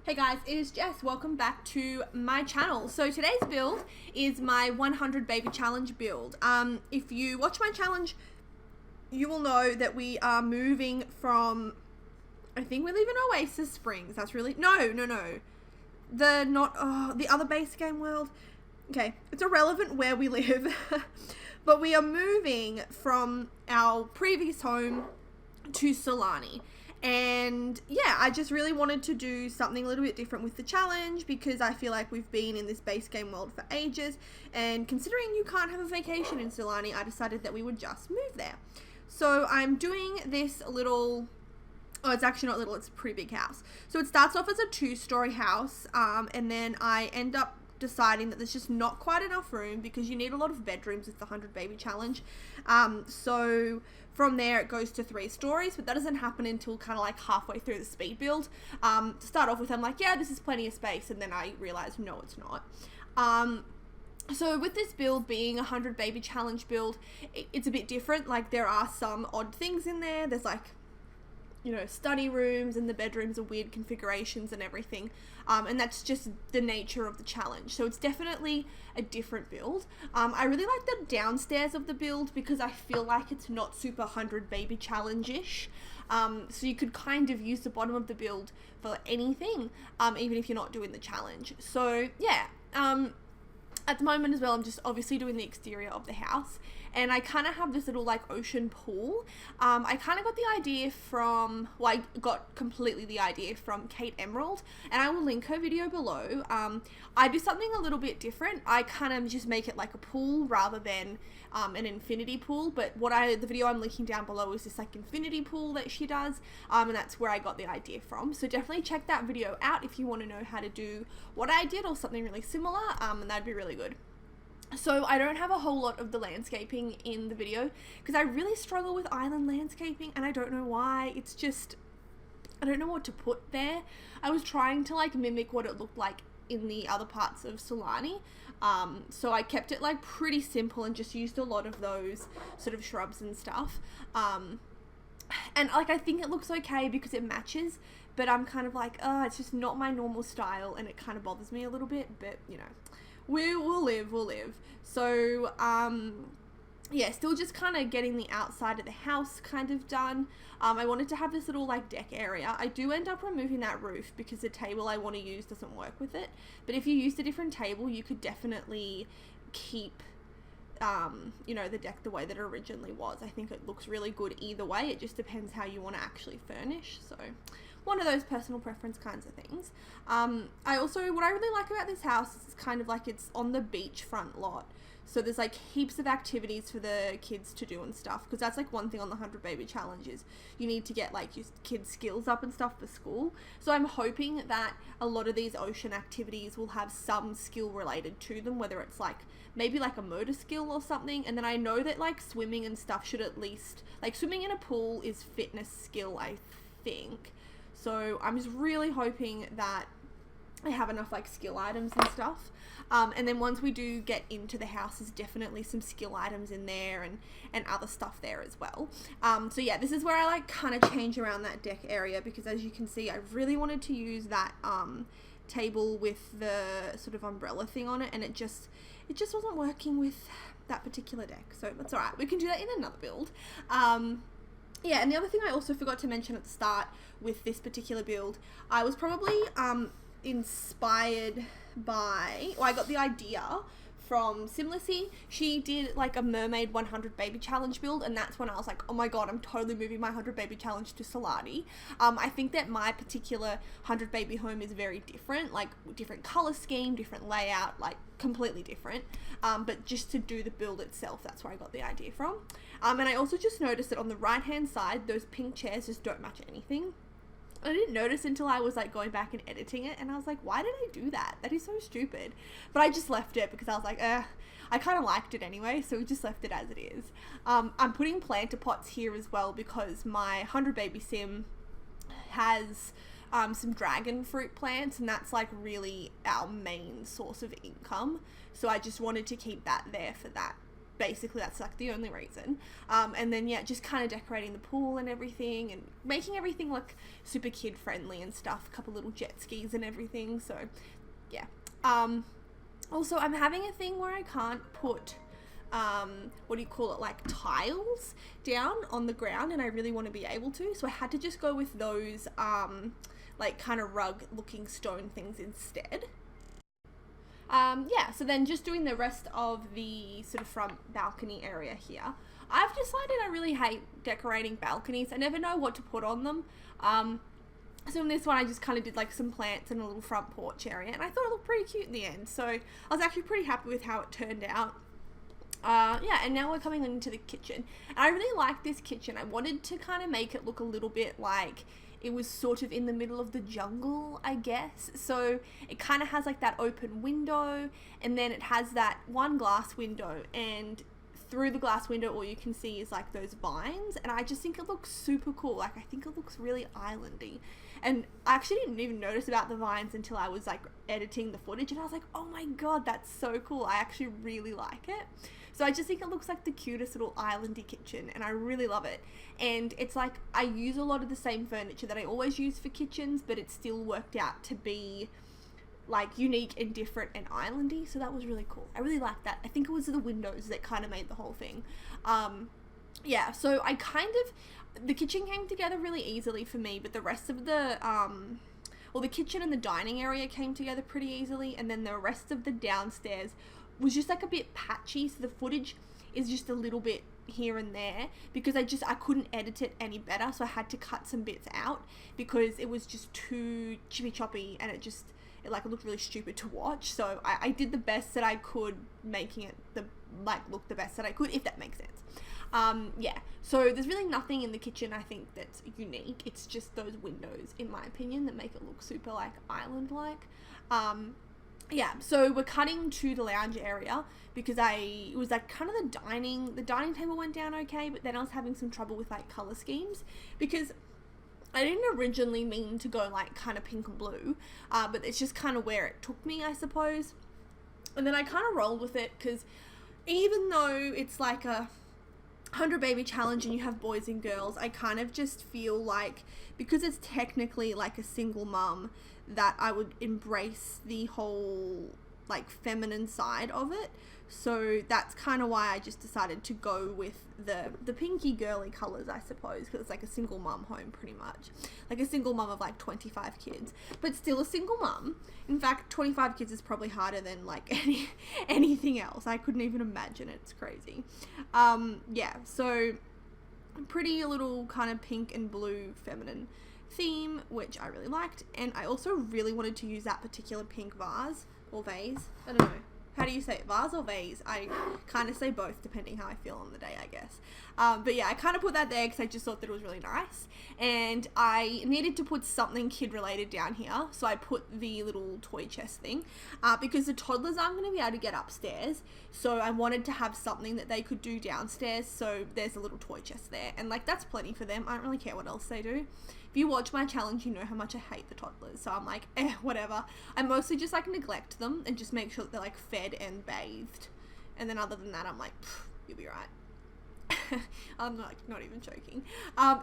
Hey guys, it is Jess. Welcome back to my channel. So today's build is my 100 baby challenge build. If you watch my challenge, you will know that we are moving from, I think we live in Oasis Springs. That's really, no. The other base game world. Okay, it's irrelevant where we live, but we are moving from our previous home to Sulani. And yeah, I just really wanted to do something a little bit different with the challenge because I feel like we've been in this base game world for ages, and considering you can't have a vacation in Sulani, I decided that we would just move there. So I'm doing this little, oh, it's actually not little, it's a pretty big house. So it starts off as a 2-story house, and then I end up deciding that there's just not quite enough room because you need a lot of bedrooms with the 100 baby challenge. So from there it goes to 3 stories, but that doesn't happen until kind of like halfway through the speed build. To start off with, I'm like, yeah, this is plenty of space, and then I realized no, it's not. So with this build being a 100 baby challenge build, it's a bit different. Like, there are some odd things in there. There's like, you know, study rooms, and the bedrooms are weird configurations and everything. And that's just the nature of the challenge. So it's definitely a different build. I really like the downstairs of the build because I feel like it's not super 100 baby challenge-ish. So you could kind of use the bottom of the build for anything, even if you're not doing the challenge. So yeah, at the moment as well, I'm just obviously doing the exterior of the house, and I kind of have this little like ocean pool. I kind of got the idea from, well, I got completely the idea from Kate Emerald, and I will link her video below. I do something a little bit different. I kind of just make it like a pool rather than an infinity pool, but the video I'm linking down below is this like infinity pool that she does, and that's where I got the idea from. So definitely check that video out if you want to know how to do what I did or something really similar, and that'd be really good. So I don't have a whole lot of the landscaping in the video because I really struggle with island landscaping, and I don't know why. It's just, I don't know what to put there. I was trying to like mimic what it looked like in the other parts of Sulani, so I kept it like pretty simple and just used a lot of those sort of shrubs and stuff, and like I think it looks okay because it matches, but I'm kind of like, oh, it's just not my normal style, and it kind of bothers me a little bit, but you know, we'll live. So yeah, still just kind of getting the outside of the house kind of done. I wanted to have this little like deck area. I do end up removing that roof because the table I want to use doesn't work with it, but if you used a different table, you could definitely keep you know, the deck the way that it originally was. I think it looks really good either way. It just depends how you want to actually furnish. So one of those personal preference kinds of things. I also, what I really like about this house is kind of like it's on the beachfront lot. So there's like heaps of activities for the kids to do and stuff, because that's like one thing on the 100 baby challenge is you need to get like your kids' skills up and stuff for school. So I'm hoping that a lot of these ocean activities will have some skill related to them, whether it's like maybe like a motor skill or something. And then I know that like swimming and stuff should at least, like swimming in a pool is fitness skill, I think. So I'm just really hoping that I have enough like skill items and stuff. And then once we do get into the house, there's definitely some skill items in there and other stuff there as well. So yeah, this is where I like kind of change around that deck area, because as you can see, I really wanted to use that table with the sort of umbrella thing on it, and it just wasn't working with that particular deck. So that's alright, we can do that in another build. Yeah, and the other thing I also forgot to mention at the start with this particular build, I was probably inspired by, well, I got the idea from Ziminstead. She did like a mermaid 100 baby challenge build, and that's when I was like, oh my god, I'm totally moving my 100 baby challenge to Sulani. I think that my particular 100 baby home is very different, like different color scheme, different layout, like completely different, but just to do the build itself, that's where I got the idea from. And I also just noticed that on the right hand side, those pink chairs just don't match anything. I didn't notice until I was like going back and editing it, and I was like, why did I do that? That is so stupid. But I just left it because I was like, I kind of liked it anyway, so we just left it as it is. I'm putting planter pots here as well because my 100 baby sim has some dragon fruit plants, and that's like really our main source of income. So I just wanted to keep that there for that basically that's like the only reason. And then yeah, just kind of decorating the pool and everything and making everything look super kid friendly and stuff, a couple little jet skis and everything. So yeah. Also I'm having a thing where I can't put what do you call it, like tiles down on the ground, and I really want to be able to, so I had to just go with those like kind of rug looking stone things instead. Yeah, so then just doing the rest of the sort of front balcony area here. I've decided I really hate decorating balconies. I never know what to put on them. So in this one I just kind of did like some plants and a little front porch area, and I thought it looked pretty cute in the end, so I was actually pretty happy with how it turned out. Yeah, and now we're coming into the kitchen. And I really like this kitchen. I wanted to kind of make it look a little bit like it was sort of in the middle of the jungle, I guess. So it kind of has like that open window, and then it has that one glass window, and through the glass window all you can see is like those vines, and I just think it looks super cool. Like I think it looks really islandy, and I actually didn't even notice about the vines until I was like editing the footage, and I was like, oh my god, that's so cool. I actually really like it. So I just think it looks like the cutest little islandy kitchen, and I really love it. And it's like I use a lot of the same furniture that I always use for kitchens, but it still worked out to be like unique and different and islandy, so that was really cool. I really liked that. I think it was the windows that kind of made the whole thing. Yeah, so I kind of, the kitchen came together really easily for me, but the rest of the well, the kitchen and the dining area came together pretty easily, and then the rest of the downstairs was just like a bit patchy, so the footage is just a little bit here and there because I couldn't edit it any better, so I had to cut some bits out because it was just too chippy choppy, and it looked really stupid to watch. So I did the best that I could, making it look the best that I could, if that makes sense. Yeah, so there's really nothing in the kitchen I think that's unique. It's just those windows, in my opinion, that make it look super like island like. Yeah, so we're cutting to the lounge area because it was like kind of the dining table went down okay, but then I was having some trouble with like color schemes because I didn't originally mean to go like kind of pink and blue, but it's just kind of where it took me, I suppose. And then I kind of rolled with it because even though it's like a 100 baby challenge and you have boys and girls, I kind of just feel like because it's technically like a single mum, that I would embrace the whole like feminine side of it. So that's kind of why I just decided to go with the pinky girly colors, I suppose, because it's like a single mum home pretty much, like a single mum of like 25 kids, but still a single mum. In fact, 25 kids is probably harder than like anything else. I couldn't even imagine it. It's crazy. Yeah, so pretty little kind of pink and blue feminine theme, which I really liked. And I also really wanted to use that particular pink vase or vase, I don't know, how do you say it, vase or vase? I kind of say both depending how I feel on the day, I guess. But yeah, I kind of put that there because I just thought that it was really nice, and I needed to put something kid related down here, so I put the little toy chest thing because the toddlers aren't going to be able to get upstairs, so I wanted to have something that they could do downstairs, so there's a little toy chest there, and like that's plenty for them. I don't really care what else they do. If you watch my challenge, you know how much I hate the toddlers, so I'm like, whatever. I mostly just like neglect them and just make sure that they're like fed and bathed, and then other than that, I'm like, you'll be right. I'm not even joking.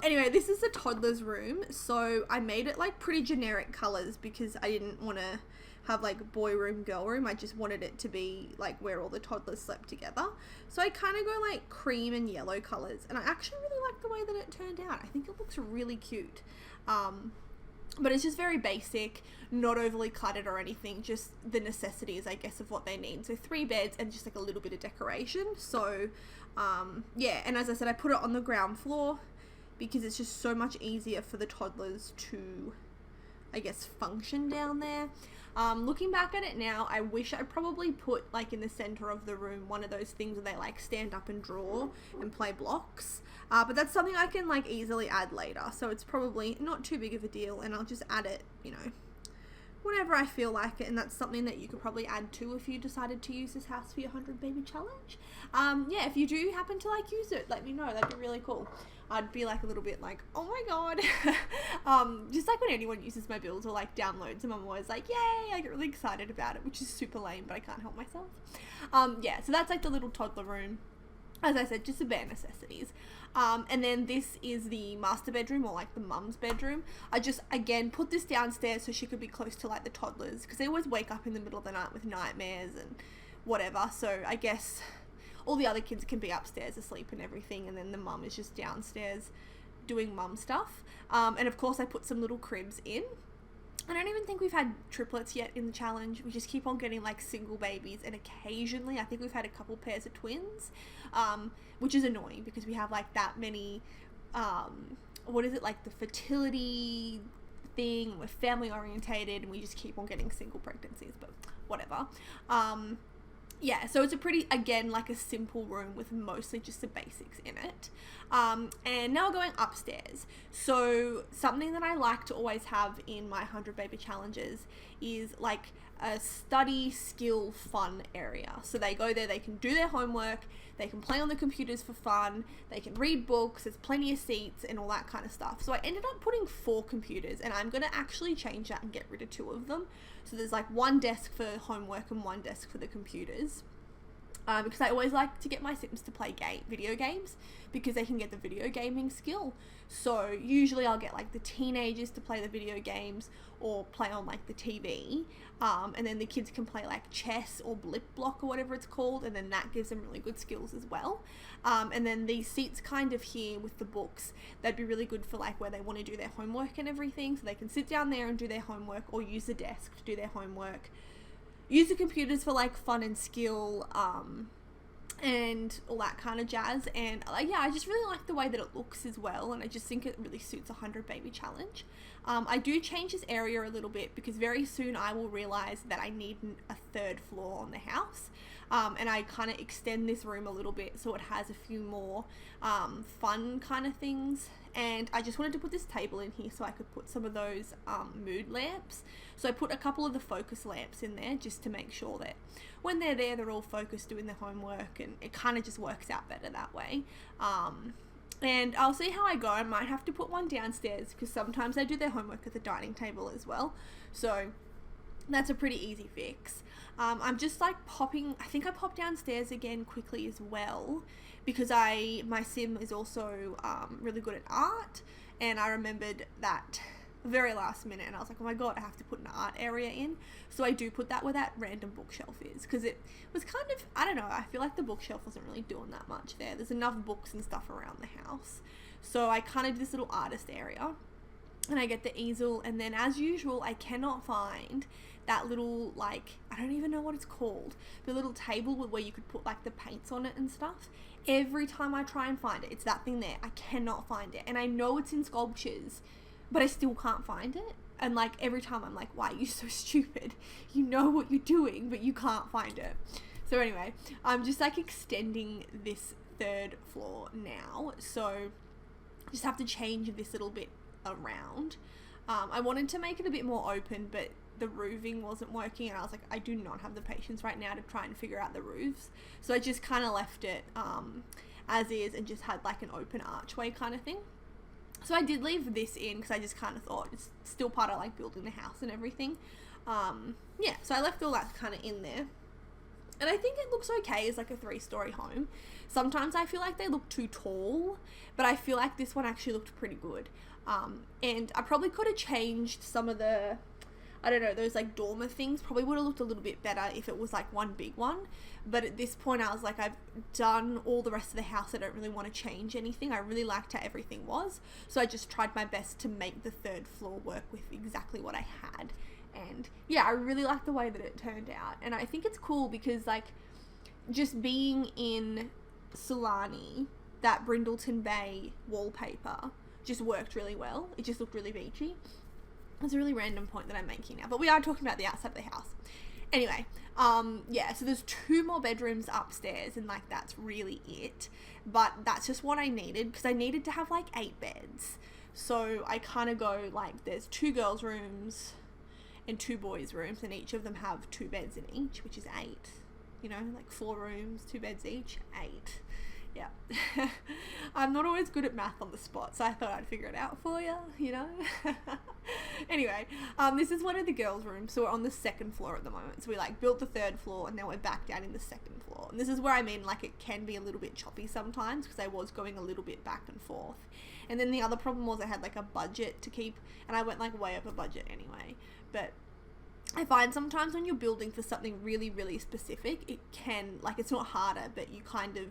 Anyway, this is the toddler's room, so I made it like pretty generic colors because I didn't want to have like boy room, girl room. I just wanted it to be like where all the toddlers slept together. So I kind of go like cream and yellow colors, and I actually really like the way that it turned out. I think it looks really cute. But it's just very basic, not overly cluttered or anything, just the necessities, I guess, of what they need. So 3 beds and just like a little bit of decoration. So yeah, and as I said, I put it on the ground floor because it's just so much easier for the toddlers to, I guess, function down there. Looking back at it now, I wish I probably put like in the center of the room one of those things where they like stand up and draw and play blocks. But that's something I can like easily add later, so it's probably not too big of a deal, and I'll just add it, you know, whenever I feel like it. And that's something that you could probably add to if you decided to use this house for your 100 baby challenge. Yeah, if you do happen to like use it, let me know. That'd be really cool. I'd be like a little bit like, oh my god. Just like when anyone uses my builds or like downloads them, I'm always like, yay, I get really excited about it, which is super lame, but I can't help myself. Yeah, so that's like the little toddler room. as I said, just the bare necessities. And then this is the master bedroom, or like the mum's bedroom. I just, again, put this downstairs so she could be close to like the toddlers, because they always wake up in the middle of the night with nightmares and whatever. So I guess all the other kids can be upstairs asleep and everything, and then the mum is just downstairs doing mum stuff. And of course I put some little cribs in. I don't even think we've had triplets yet in the challenge. We just keep on getting like single babies, and occasionally I think we've had a couple pairs of twins, which is annoying because we have like that many, what is it, like the fertility thing, we're family orientated, and we just keep on getting single pregnancies, but whatever. Yeah, so it's a pretty, again, like a simple room with mostly just the basics in it. And now we're going upstairs. So something that I like to always have in my 100 baby challenges is like a study, skill, fun area. So they go there, they can do their homework, they can play on the computers for fun, they can read books, there's plenty of seats and all that kind of stuff. So I ended up putting 4 computers, and I'm going to actually change that and get rid of 2 of them. So there's like 1 desk for homework and 1 desk for the computers. Because I always like to get my Sims to play video games, because they can get the video gaming skill. So usually I'll get like the teenagers to play the video games or play on like the TV, and then the kids can play like chess or blip block or whatever it's called, and then that gives them really good skills as well. And then these seats kind of here with the books, they'd be really good for like where they want to do their homework and everything, so they can sit down there and do their homework, or use the desk to do their homework, use the computers for like fun and skill, and all that kind of jazz. And yeah, I just really like the way that it looks as well, and I just think it really suits a 100 baby challenge. I do change this area a little bit because very soon I will realize that I need a 3rd floor on the house, and I kind of extend this room a little bit so it has a few more fun kind of things. And I just wanted to put this table in here so I could put some of those mood lamps. So I put a couple of the focus lamps in there just to make sure that when they're there, they're all focused doing their homework, and it kind of just works out better that way. And I'll see how I go. I might have to put one downstairs because sometimes they do their homework at the dining table as well. So that's a pretty easy fix. I'm just like I think I popped downstairs again quickly as well, because my sim is also really good at art, and I remembered that very last minute, and I was like, oh my god, I have to put an art area in. So I do put that where that random bookshelf is, because it was kind of, I don't know, I feel like the bookshelf wasn't really doing that much there. There's enough books and stuff around the house. So I kind of did this little artist area, and I get the easel, and then as usual I cannot find that little, like, I don't even know what it's called, the little table where you could put like the paints on it and stuff. Every time I try and find it, it's that thing there. I cannot find it, and I know it's in sculptures, but I still can't find it. And like every time I'm like, why are you so stupid? You know what you're doing, but you can't find it. So anyway, I'm just like extending this 3rd floor now, so just have to change this little bit around. I wanted to make it a bit more open, but the roofing wasn't working, and I was like, I do not have the patience right now to try and figure out the roofs. So I just kind of left it as is, and just had like an open archway kind of thing. So I did leave this in because I just kind of thought it's still part of like building the house and everything. Yeah, so I left all that kind of in there. And I think it looks okay as like a 3-story home. Sometimes I feel like they look too tall, but I feel like this one actually looked pretty good. And I probably could have changed some of the, I don't know, those like dormer things probably would have looked a little bit better if it was like one big one. But at this point I was like, I've done all the rest of the house. I don't really want to change anything. I really liked how everything was. So I just tried my best to make the 3rd floor work with exactly what I had. And yeah, I really like the way that it turned out. And I think it's cool because like just being in Sulani, that Brindleton Bay wallpaper just worked really well. It just looked really beachy. It's a really random point that I'm making now, but we are talking about the outside of the house. Anyway, yeah, so there's 2 more bedrooms upstairs, and like that's really it. But that's just what I needed, because I needed to have like 8 beds. So I kind of go like there's 2 girls' rooms and 2 boys' rooms, and each of them have 2 beds in each, which is 8. You know, like 4 rooms, 2 beds each, 8. Yeah. I'm not always good at math on the spot, so I thought I'd figure it out for you, you know. Anyway, this is one of the girls' rooms. So we're on the second floor at the moment. So we like built the third floor and now we're back down in the second floor. And this is where I mean like it can be a little bit choppy sometimes because I was going a little bit back and forth. And then the other problem was I had like a budget to keep and I went like way over budget anyway. But I find sometimes when you're building for something really, really specific, it can, like, it's not harder, but you kind of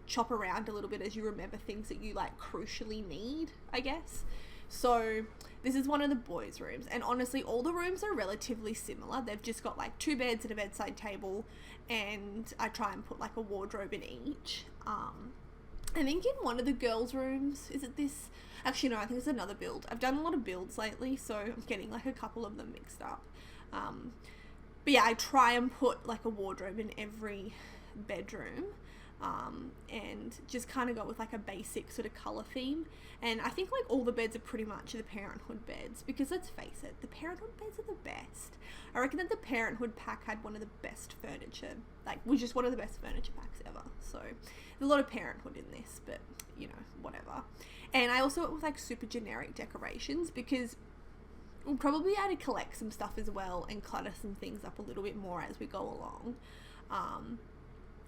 chop around a little bit as you remember things that you like crucially need, I guess. So this is one of the boys' rooms, and honestly all the rooms are relatively similar. They've just got like 2 beds and a bedside table, and I try and put like a wardrobe in each. I think in one of the girls' rooms, is it this? Actually no, I think it's another build. I've done a lot of builds lately, so I'm getting like a couple of them mixed up. But yeah, I try and put like a wardrobe in every bedroom, and just kind of go with like a basic sort of color theme. And I think like all the beds are pretty much the Parenthood beds, because let's face it, the Parenthood beds are the best. I reckon that the Parenthood pack had one of the best furniture, like was just one of the best furniture packs ever. So there's a lot of Parenthood in this, but you know, whatever. And I also went with like super generic decorations because we'll probably add to collect some stuff as well and clutter some things up a little bit more as we go along.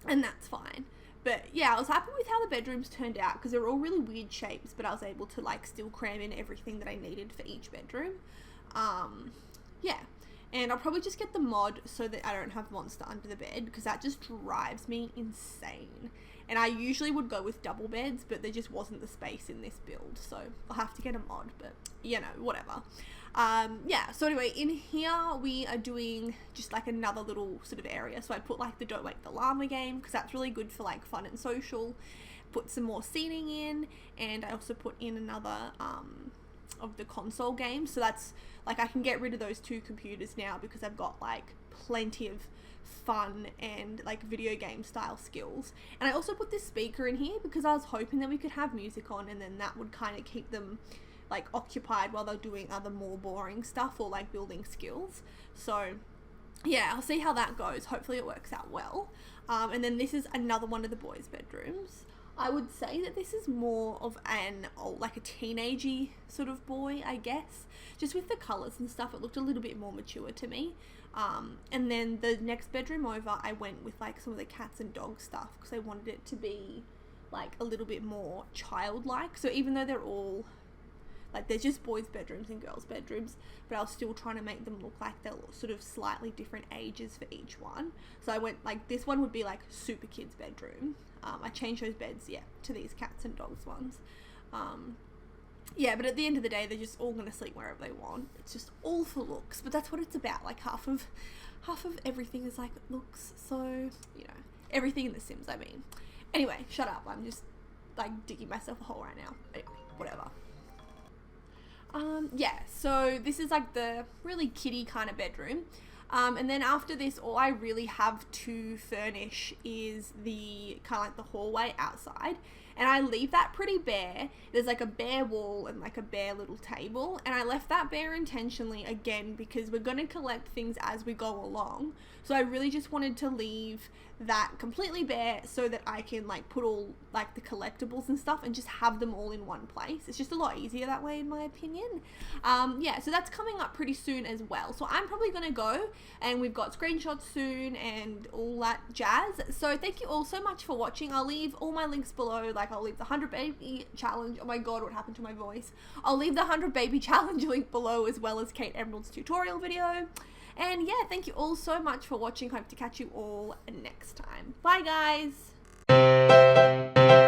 And that's fine. But yeah, I was happy with how the bedrooms turned out because they were all really weird shapes, but I was able to like still cram in everything that I needed for each bedroom. Yeah. And I'll probably just get the mod so that I don't have monster under the bed because that just drives me insane. And I usually would go with double beds, but there just wasn't the space in this build, so I'll have to get a mod, but you know, whatever. Yeah, so anyway, in here we are doing just like another little sort of area. So I put like the Don't Wake the Llama game because that's really good for like fun and social. Put some more seating in, and I also put in another of the console games. So that's like I can get rid of those 2 computers now because I've got like plenty of fun and like video game style skills. And I also put this speaker in here because I was hoping that we could have music on, and then that would kind of keep them like occupied while they're doing other more boring stuff or like building skills. So yeah, I'll see how that goes. Hopefully it works out well. And then this is another one of the boys' bedrooms. I would say that this is more of like a teenagey sort of boy, I guess. Just with the colours and stuff, it looked a little bit more mature to me. And then the next bedroom over, I went with like some of the cats and dog stuff because I wanted it to be like a little bit more childlike. So even though they're all like, they're just boys' bedrooms and girls' bedrooms, but I was still trying to make them look like they're sort of slightly different ages for each one. So I went like, this one would be like super kids' bedroom. I changed those beds, yeah, to these cats and dogs ones. Yeah, but at the end of the day, they're just all gonna sleep wherever they want. It's just all for looks, but that's what it's about. Like half of everything is like looks. So you know, everything in The Sims, I mean. Anyway, shut up. I'm just like digging myself a hole right now. Anyway, whatever. Yeah, so this is like the really kiddie kind of bedroom. And then after this, all I really have to furnish is the kind of like the hallway outside. And I leave that pretty bare. There's like a bare wall and like a bare little table. And I left that bare intentionally, again, because we're going to collect things as we go along. So I really just wanted to leave that completely bare so that I can like put all like the collectibles and stuff and just have them all in one place. It's just a lot easier that way, in my opinion. Yeah, so that's coming up pretty soon as well. So I'm probably going to go, and we've got screenshots soon and all that jazz. So thank you all so much for watching. I'll leave all my links below. Like I'll leave the 100 baby challenge. Oh my god, what happened to my voice? I'll leave the 100 baby challenge link below, as well as Kate Emerald's tutorial video. And yeah, thank you all so much for watching. Hope to catch you all next time. Bye guys!